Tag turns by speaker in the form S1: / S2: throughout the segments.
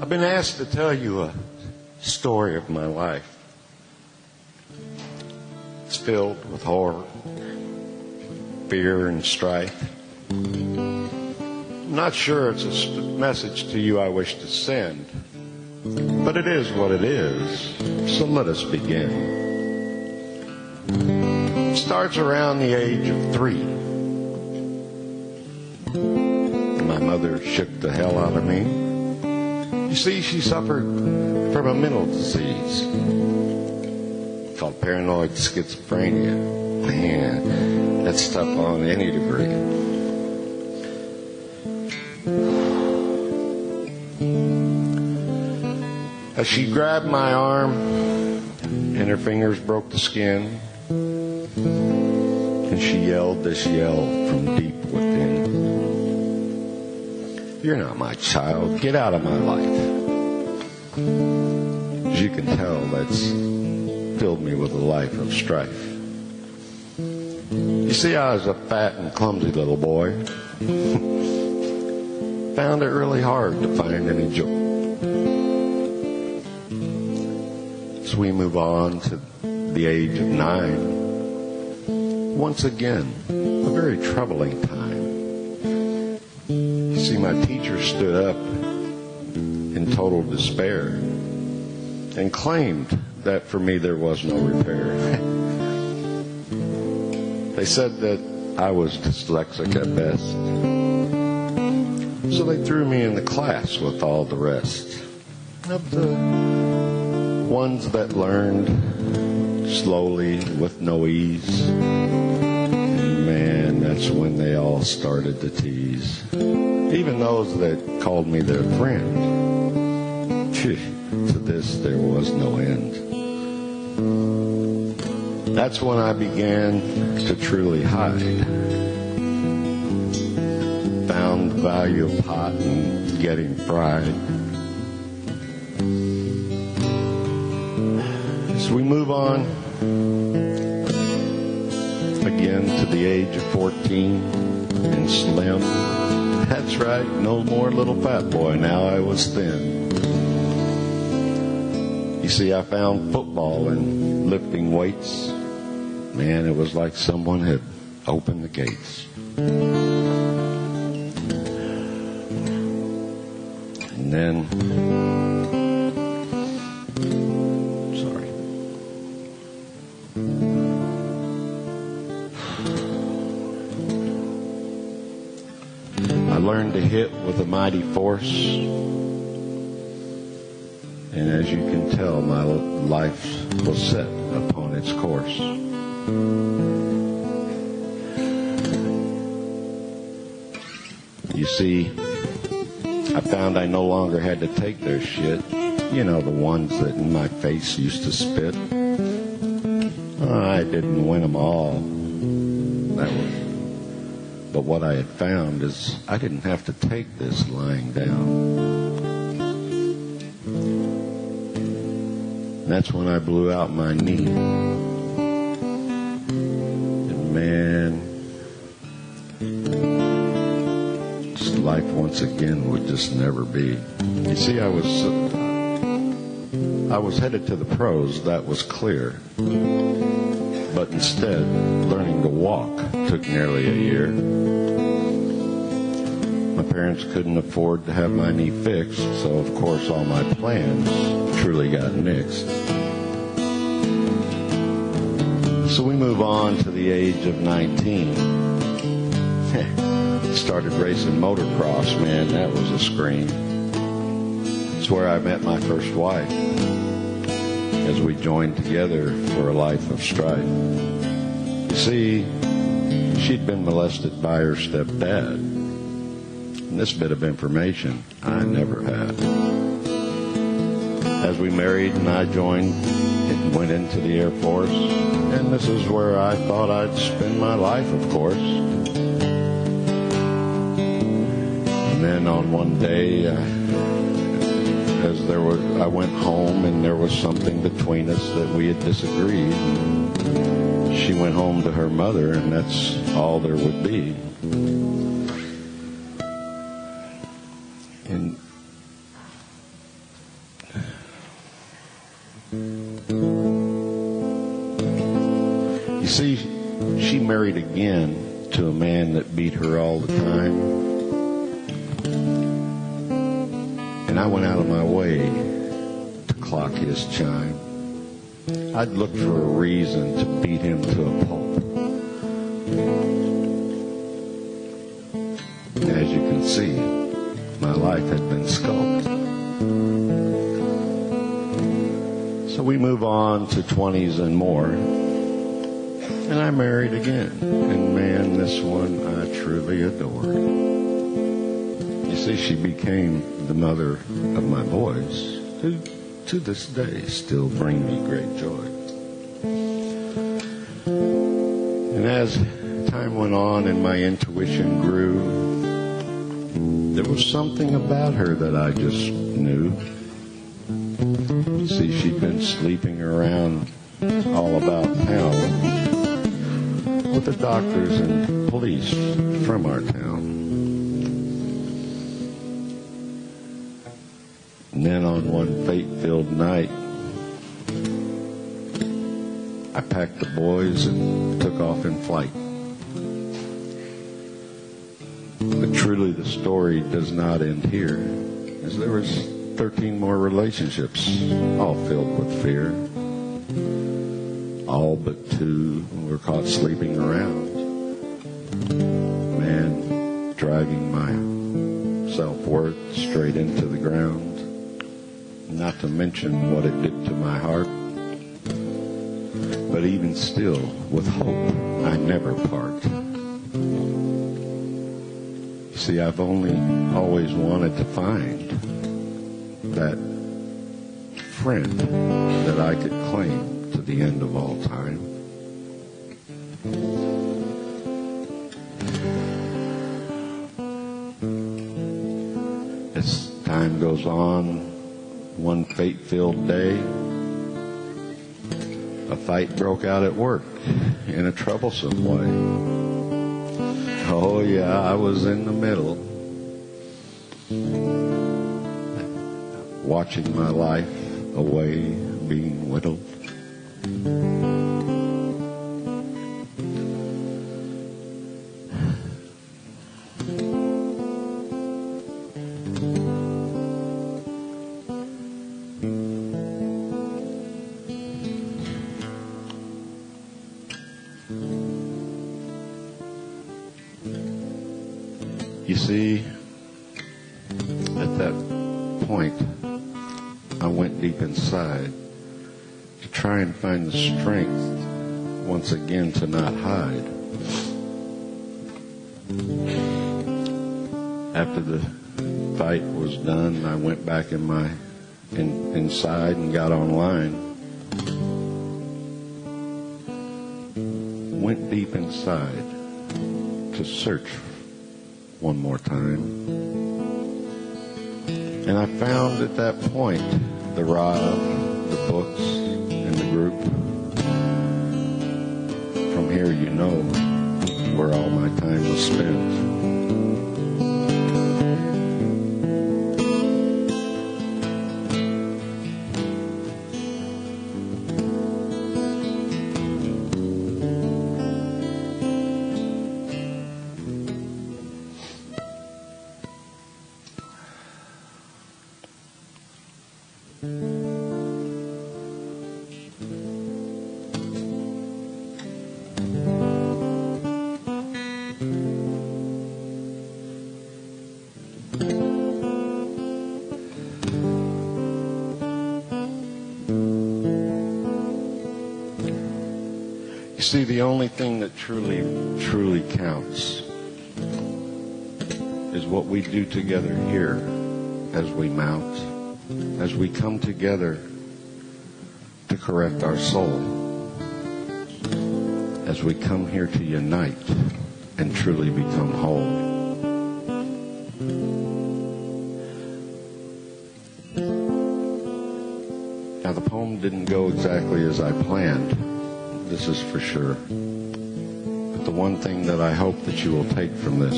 S1: I've been asked to tell you a story of my life. It's filled with horror, fear, and strife. I'm not sure it's a message to you I wish to send, but it is what it is, so let us begin. It starts around the age of 3. My mother shook the hell out of me. You see, she suffered from a mental disease called paranoid schizophrenia. Man, that's tough on any degree. As she grabbed my arm and her fingers broke the skin, and she yelled this yell from deep within. You're not my child. Get out of my life. As you can tell, that's filled me with a life of strife. You see, I was a fat and clumsy little boy. Found it really hard to find any joy. So we move on to the age of 9. Once again, a very troubling time. See, my teacher stood up in total despair and claimed that for me there was no repair. They said that I was dyslexic at best. So they threw me in the class with all the rest of the ones that learned slowly with no ease. And man, that's when they all started to tease. Even those that called me their friend. Phew, to this there was no end. That's when I began to truly hide. Found the value of pot and getting fried. So we move on again to the age of 14 and slim. That's right, no more little fat boy, now I was thin. You see, I found football and lifting weights. Man, it was like someone had opened the gates. And then, I learned to hit with a mighty force, and as you can tell, my life was set upon its course. You see, I found I no longer had to take their shit. You know, the ones that in my face used to spit. I didn't win them all. But what I had found is I didn't have to take this lying down. And that's when I blew out my knee. And man, just life once again would just never be. You see, I was headed to the pros, that was clear. But instead, learning to walk took nearly a year. My parents couldn't afford to have my knee fixed, so of course all my plans truly got nixed. So we move on to the age of 19. Started racing motocross, man, that was a scream. It's where I met my first wife, as we joined together for a life of strife. You see, she'd been molested by her stepdad. And this bit of information I never had. As we married and I joined and went into the Air Force, and this is where I thought I'd spend my life, of course. And then on one day, as I went home and there was something between us that we had disagreed. And she went home to her mother, and that's all there would be. And you see, she married again to a man that beat her all the time. And I went out of my way to clock his chime. I'd look for a reason to beat him to a pulp. And as you can see, my life had been sculpted. So we move on to 20s and more. And I married again. And man, this one I truly adore. You see, she became the mother of my boys, who to this day still bring me great joy. And as time went on and my intuition grew, there was something about her that I just knew. You see, she'd been sleeping around all about town with the doctors and police from our town. And then on one fate-filled night, I packed the boys and took off in flight. But truly the story does not end here, as there was 13 more relationships, all filled with fear. All but 2 were caught sleeping around. Man, driving my self-worth straight into the ground. Not to mention what it did to my heart. But even still, with hope, I never part. You see, I've always wanted to find that friend that I could claim to the end of all time. As time goes on, one fate-filled day, a fight broke out at work in a troublesome way. Oh yeah, I was in the middle, watching my life away being whittled. You see, at that point, I went deep inside to try and find the strength once again to not hide. After the fight was done, I went back inside and got online. Went deep inside to search one more time. And I found at that point the norav, the books, and the group. From here you know where all my time was spent. See, the only thing that truly counts is what we do together here as we mount, as we come together to correct our soul, as we come here to unite and truly become whole. Now, the poem didn't go exactly as I planned. This is for sure. But the one thing that I hope that you will take from this,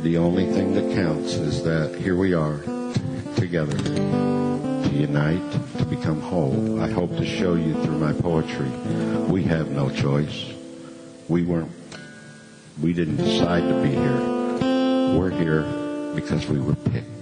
S1: the only thing that counts is that here we are together to unite, to become whole. I hope to show you through my poetry we have no choice. We didn't decide to be here. We're here because we were picked.